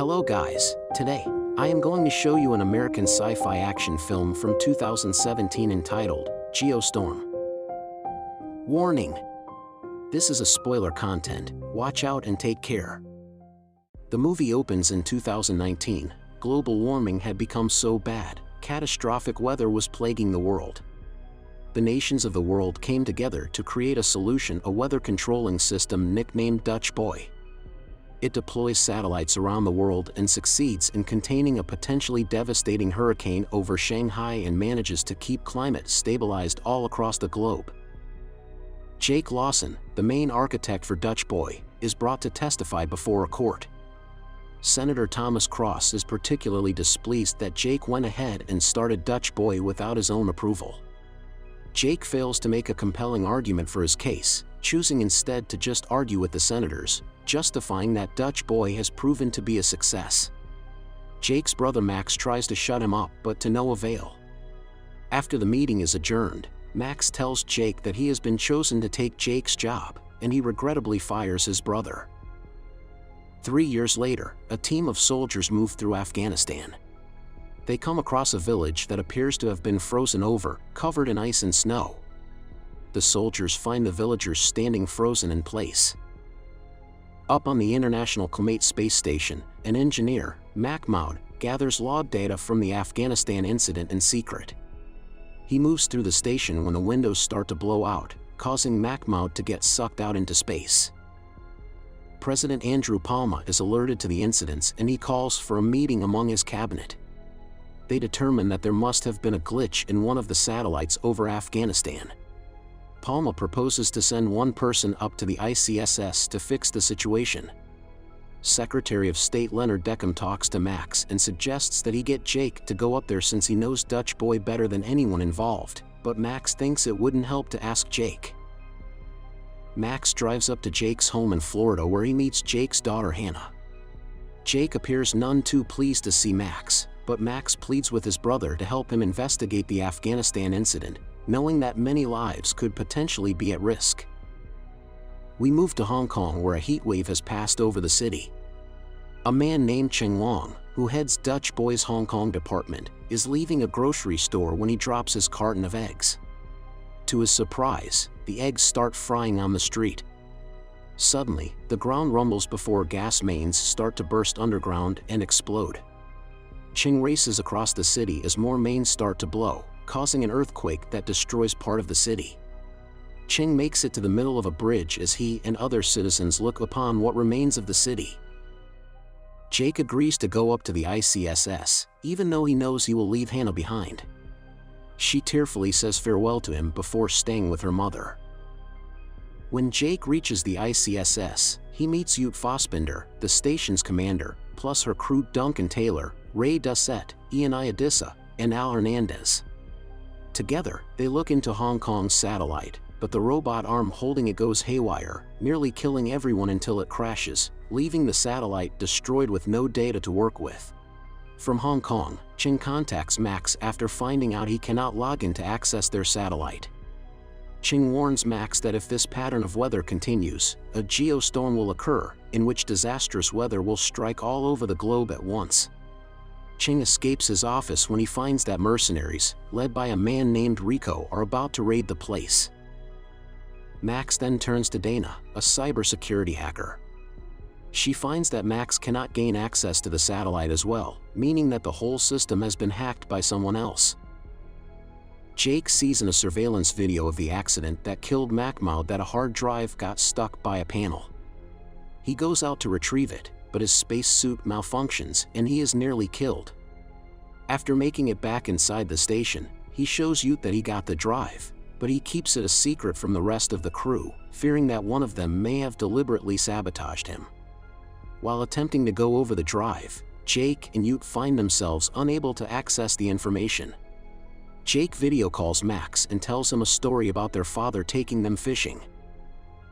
Hello guys, today, I am going to show you an American sci-fi action film from 2017 entitled, Geostorm. Warning! This is a spoiler content, watch out and take care. The movie opens in 2019, global warming had become so bad, catastrophic weather was plaguing the world. The nations of the world came together to create a solution, a weather controlling system nicknamed Dutch Boy. It deploys satellites around the world and succeeds in containing a potentially devastating hurricane over Shanghai and manages to keep climate stabilized all across the globe. Jake Lawson, the main architect for Dutch Boy, is brought to testify before a court. Senator Thomas Cross is particularly displeased that Jake went ahead and started Dutch Boy without his own approval. Jake fails to make a compelling argument for his case, choosing instead to just argue with the senators, justifying that Dutch Boy has proven to be a success. Jake's brother Max tries to shut him up, but to no avail. After the meeting is adjourned, Max tells Jake that he has been chosen to take Jake's job, and he regrettably fires his brother. 3 years later, a team of soldiers move through Afghanistan. They come across a village that appears to have been frozen over, covered in ice and snow. The soldiers find the villagers standing frozen in place. Up on the International Climate Space Station, an engineer, Mahmoud, gathers log data from the Afghanistan incident in secret. He moves through the station when the windows start to blow out, causing Mahmoud to get sucked out into space. President Andrew Palma is alerted to the incidents and he calls for a meeting among his cabinet. They determine that there must have been a glitch in one of the satellites over Afghanistan. Palma proposes to send one person up to the ICSS to fix the situation. Secretary of State Leonard Deckham talks to Max and suggests that he get Jake to go up there since he knows Dutch Boy better than anyone involved, but Max thinks it wouldn't help to ask Jake. Max drives up to Jake's home in Florida where he meets Jake's daughter Hannah. Jake appears none too pleased to see Max, but Max pleads with his brother to help him investigate the Afghanistan incident, knowing that many lives could potentially be at risk. We move to Hong Kong where a heat wave has passed over the city. A man named Cheng Long, who heads Dutch Boy's Hong Kong department, is leaving a grocery store when he drops his carton of eggs. To his surprise, the eggs start frying on the street. Suddenly, the ground rumbles before gas mains start to burst underground and explode. Cheng races across the city as more mains start to blow, causing an earthquake that destroys part of the city. Cheng makes it to the middle of a bridge as he and other citizens look upon what remains of the city. Jake agrees to go up to the ICSS, even though he knows he will leave Hannah behind. She tearfully says farewell to him before staying with her mother. When Jake reaches the ICSS, he meets Ute Fossbender, the station's commander, plus her crew Duncan Taylor, Ray Dussett, Ian Iadissa, and Al Hernandez. Together, they look into Hong Kong's satellite, but the robot arm holding it goes haywire, nearly killing everyone until it crashes, leaving the satellite destroyed with no data to work with. From Hong Kong, Cheng contacts Max after finding out he cannot log in to access their satellite. Cheng warns Max that if this pattern of weather continues, a geostorm will occur, in which disastrous weather will strike all over the globe at once. Cheng escapes his office when he finds that mercenaries, led by a man named Rico, are about to raid the place. Max then turns to Dana, a cybersecurity hacker. She finds that Max cannot gain access to the satellite as well, meaning that the whole system has been hacked by someone else. Jake sees in a surveillance video of the accident that killed Mahmoud that a hard drive got stuck by a panel. He goes out to retrieve it, but his spacesuit malfunctions and he is nearly killed. After making it back inside the station, he shows Ute that he got the drive, but he keeps it a secret from the rest of the crew, fearing that one of them may have deliberately sabotaged him. While attempting to go over the drive, Jake and Ute find themselves unable to access the information. Jake video calls Max and tells him a story about their father taking them fishing.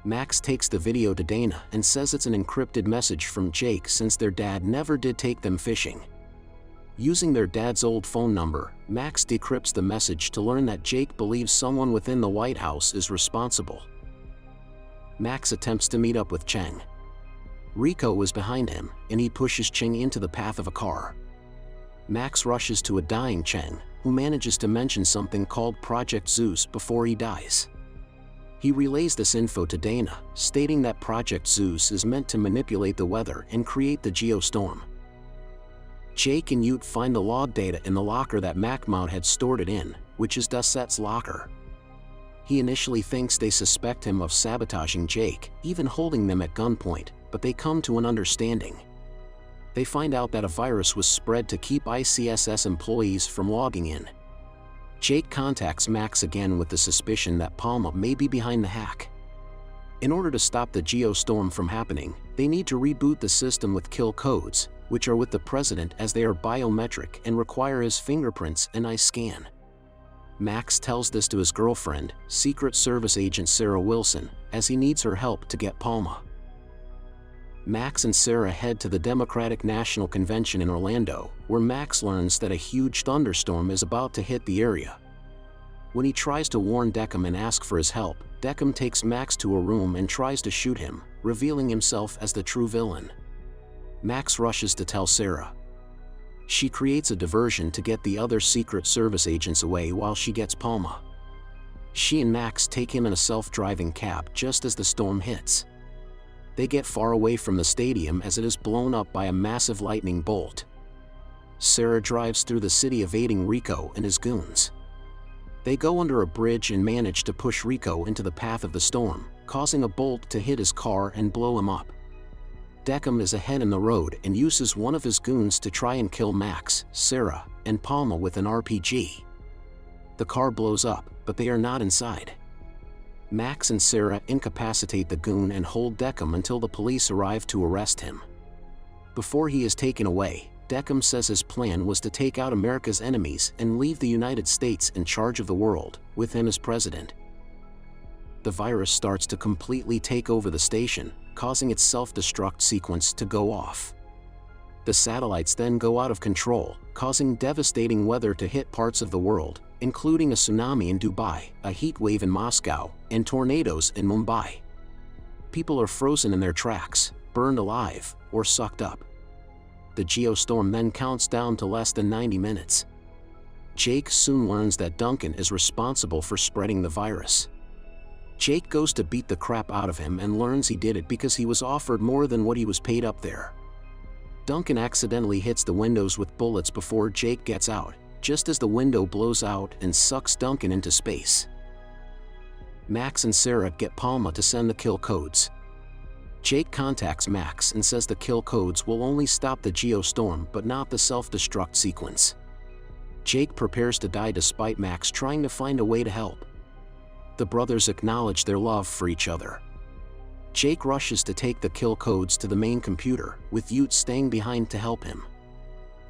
Max takes the video to Dana and says it's an encrypted message from Jake since their dad never did take them fishing. Using their dad's old phone number, Max decrypts the message to learn that Jake believes someone within the White House is responsible. Max attempts to meet up with Cheng. Rico is behind him, and he pushes Cheng into the path of a car. Max rushes to a dying Cheng, who manages to mention something called Project Zeus before he dies. He relays this info to Dana, stating that Project Zeus is meant to manipulate the weather and create the Geostorm. Jake and Ute find the log data in the locker that Macmount had stored it in, which is Dusset's locker. He initially thinks they suspect him of sabotaging Jake, even holding them at gunpoint, but they come to an understanding. They find out that a virus was spread to keep ICSS employees from logging in. Jake contacts Max again with the suspicion that Palma may be behind the hack. In order to stop the Geostorm from happening, they need to reboot the system with kill codes, which are with the president as they are biometric and require his fingerprints and eye scan. Max tells this to his girlfriend, Secret Service agent Sarah Wilson, as he needs her help to get Palma. Max and Sarah head to the Democratic National Convention in Orlando, where Max learns that a huge thunderstorm is about to hit the area. When he tries to warn Deckham and ask for his help, Deckham takes Max to a room and tries to shoot him, revealing himself as the true villain. Max rushes to tell Sarah. She creates a diversion to get the other Secret Service agents away while she gets Palma. She and Max take him in a self-driving cab just as the storm hits. They get far away from the stadium as it is blown up by a massive lightning bolt. Sarah drives through the city evading Rico and his goons. They go under a bridge and manage to push Rico into the path of the storm, causing a bolt to hit his car and blow him up. Deckham is ahead in the road and uses one of his goons to try and kill Max, Sarah, and Palma with an RPG. The car blows up, but they are not inside. Max and Sarah incapacitate the goon and hold Deckham until the police arrive to arrest him. Before he is taken away, Deckham says his plan was to take out America's enemies and leave the United States in charge of the world, with him as president. The virus starts to completely take over the station, causing its self-destruct sequence to go off. The satellites then go out of control, causing devastating weather to hit parts of the world, including a tsunami in Dubai, a heat wave in Moscow, and tornadoes in Mumbai. People are frozen in their tracks, burned alive, or sucked up. The Geostorm then counts down to less than 90 minutes. Jake soon learns that Duncan is responsible for spreading the virus. Jake goes to beat the crap out of him and learns he did it because he was offered more than what he was paid up there. Duncan accidentally hits the windows with bullets before Jake gets out, just as the window blows out and sucks Duncan into space. Max and Sarah get Palma to send the kill codes. Jake contacts Max and says the kill codes will only stop the Geostorm but not the self-destruct sequence. Jake prepares to die despite Max trying to find a way to help. The brothers acknowledge their love for each other. Jake rushes to take the kill codes to the main computer, with Ute staying behind to help him.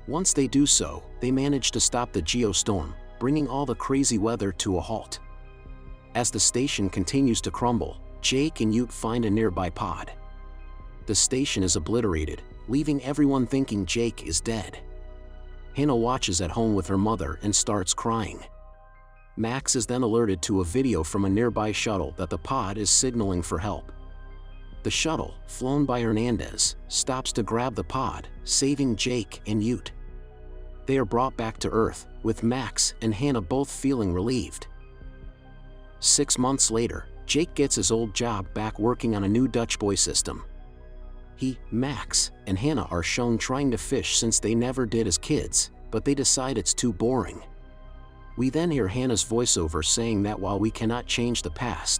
Once they do so, they manage to stop the Geostorm, bringing all the crazy weather to a halt. As the station continues to crumble, Jake and Ute find a nearby pod. The station is obliterated, leaving everyone thinking Jake is dead. Hannah watches at home with her mother and starts crying. Max is then alerted to a video from a nearby shuttle that the pod is signaling for help. The shuttle, flown by Hernandez, stops to grab the pod, saving Jake and Ute. They are brought back to Earth, with Max and Hannah both feeling relieved. 6 months later, Jake gets his old job back working on a new Dutch boy system. He, Max, and Hannah are shown trying to fish since they never did as kids, but they decide it's too boring. We then hear Hannah's voiceover saying that while we cannot change the past,